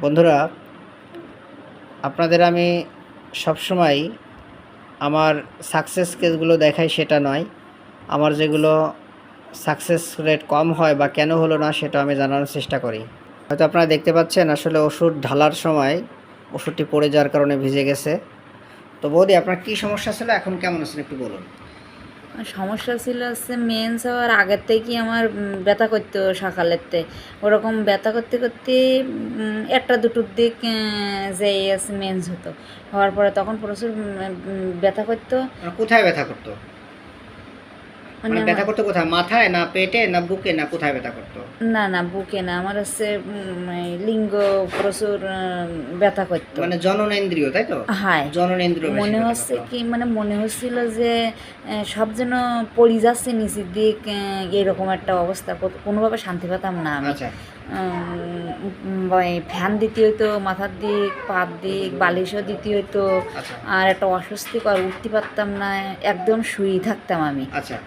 বন্ধুরা, আপনাদের আমি সবসময় আমার সাকসেস কেসগুলো দেখাই সেটা নয়, আমার যেগুলো সাকসেস রেট কম হয় বা কেন হলো না সেটা আমি জানানোর চেষ্টা করি। হয়তো আপনারা দেখতে পাচ্ছেন আসলে ওষুধ ঢালার সময় ওষুধটি পড়ে যাওয়ার কারণে ভিজে গেছে। তো বৌদি, আপনার কী সমস্যা ছিল, এখন কেমন আছেন একটু বলুন। সমস্যা ছিল হচ্ছে মেন্স হওয়ার আগের থেকেই আমার ব্যথা করতো সকালেরতে, ওরকম ব্যথা করতে করতে একটা দুটোর দিক যে মেন্স হতো, হওয়ার পরে তখন প্রচুর ব্যথা করতো। কোথায় ব্যথা করতো? মানে ব্যথা করতো কোথায়, মাথায় না পেটে না বুকে, না কোথায় ব্যথা করতো? না না, বুকে না, আমার হচ্ছে লিঙ্গ প্রচুর ব্যথা করতো, মানে জননেন্দ্রিয়, তাই তো? হ্যাঁ, জননেন্দ্রিয় মনে হচ্ছে কি, মানে মনে হচ্ছিল যে সব যেন পড়ে যাচ্ছে নিচের দিক, এরকম একটা অবস্থা, কোনোভাবে শান্তি পেতাম না আমি। আচ্ছা, ফ্যান দিতে হইতো মাথার দিক, পাত দিক, বালিশও দিতে হইতো। আচ্ছা, আর একটা অস্বস্তিকর, উঠতে পারতাম না, একদম শুয়েই থাকতাম আমি। আচ্ছা,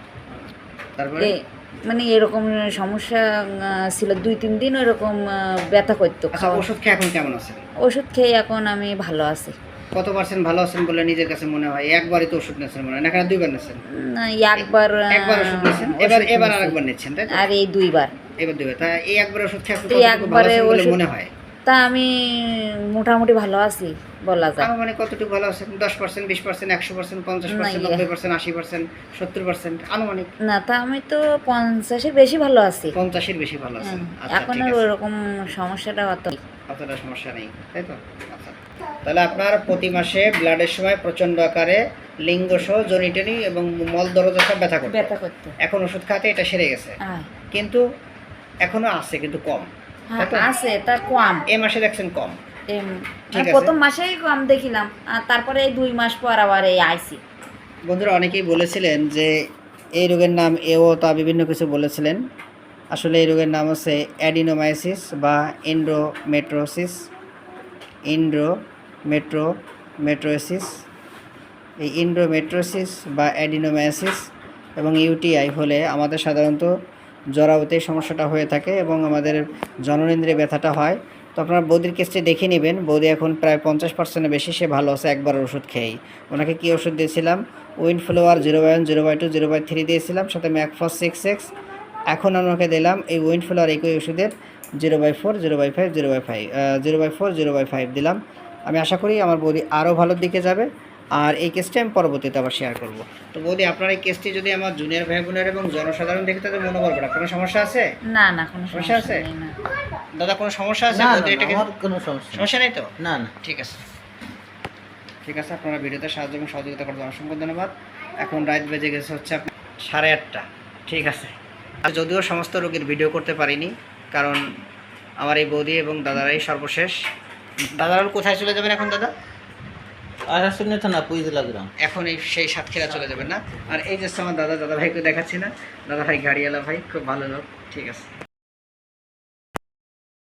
তারপরে মানে এরকম সমস্যা ছিল 2-3 দিন ওরকম ব্যথা করতো। আচ্ছা, খাওয়া ওষুধ খেয়ে এখন কেমন আছেন? ওষুধ খেয়ে এখন আমি ভালো আছি। কত পার্সেন্ট ভালো আছেন বলে নিজের কাছে মনে হয়? একবারই তো ওষুধ নিয়েছেন মনে হয়, না কেন দুইবার নিয়েছেন? না, একবার একবার ওষুধ নিয়েছেন, এবার আরেকবার নিচ্ছেন, তাই তো? আর এই 2বার। এবার দুইবার, তা এই একবার ওষুধ খেয়ে আপনি তো কতটুকু ভালো একবারে আছেন বলে ওষুধ, মনে হয়? তা আমি মোটামুটি ভালো আছি বলা যায়। মানে কতটুকু ভালো আছেন? 10%, 20%, 100%, 50%, 90%, 80%, 70%, আনুমানিক? না, তা আমি তো 50-এর বেশি ভালো আছি। 50-এর বেশি ভালো আছেন। আচ্ছা, এখন ঠিক আর আছে, ওরকম সমস্যাটা অতটা সমস্যা নেই, তাই তো? আচ্ছা, তাহলে আপনার প্রতি মাসে ব্লাডের সময় প্রচণ্ড আকারে লিঙ্গ সহ জনিটনি এবং মল দরজা সব ব্যথা করতো। এখন ওষুধ খাতে এটা সেরে গেছে, কিন্তু এখনো আছে, কিন্তু কম। আছে, তা কম। এই মাসে দেখছেন কম, ঠিক আছে। প্রথম মাসেই কম দেখিলাম, আর তারপরে এই 2 মাস পর আবার এই আইসি। বন্ধুরা, অনেকেই বলেছিলেন যে এই রোগের নাম এও তা বিভিন্ন কিছু বলেছিলেন। আসলে এই রোগের নাম হচ্ছে অ্যাডিনোমাইসিস বা ইন্ড্রোমেট্রোসিস। এই ইন্ড্রোমেট্রোসিস বা অ্যাডিনোমাইসিস এবং ইউটিআই হলে আমাদের সাধারণত জরায়ুতে সমস্যাটা হয়ে থাকে এবং আমাদের জননেন্দ্রিয়ে ব্যথাটা হয়। তো আপনারা বৌদির কেসটি দেখে নেবেন। বৌদি এখন প্রায় 50%-এর বেশি সে ভালো আছে একবার ওষুধ খেয়েই। ওনাকে কী ওষুধ দিয়েছিলাম? উইনফ্লোয়ার 0/1, 0/2, 0/3 দিয়েছিলাম, সাথে ম্যাকফস 6X। এখন ওনাকে দিলাম এই উইনফ্লোয়ার একই ওষুধের 0/4, 0/5, 0/4, 0/5 দিলাম। আমি আশা করি আমার বৌদি আরও ভালোর দিকে যাবে। আর এই কেসটি আমি পরবর্তীতে আবার শেয়ার করব। তো বৌদি, আপনার এই কেসটি যদি আমার জুনিয়র ভাই বোনের এবং জনসাধারণ দেখে তাদের মনোবল বাড়া, কোনো সমস্যা আছে? না না, কোনো সমস্যা আছে? নেই। না দাদা, কোনো সমস্যা আছে? আমার কোনো সমস্যা নেই তো? না না। ঠিক আছে, ঠিক আছে। আপনারা ভিডিওতে সাহায্য এবং সহযোগিতা করতে অসংখ্য ধন্যবাদ। এখন রাত বেজে গেছে হচ্ছে 8:30। ঠিক আছে, যদিও সমস্ত রোগীর ভিডিও করতে পারিনি, কারণ আমার এই বৌদি এবং দাদারাই সর্বশেষ। দাদারা কোথায় চলে যাবেন এখন দাদা? শুনে তো না, পুইজলা গ্রাম। এখন এই সেই সাতক্ষীরা চলে যাবেন না? আর এই যে আমার দাদা ভাইকে দেখাচ্ছি না, দাদা ভাই গাড়িওয়ালা ভাই, খুব ভালো লোক। ঠিক আছে।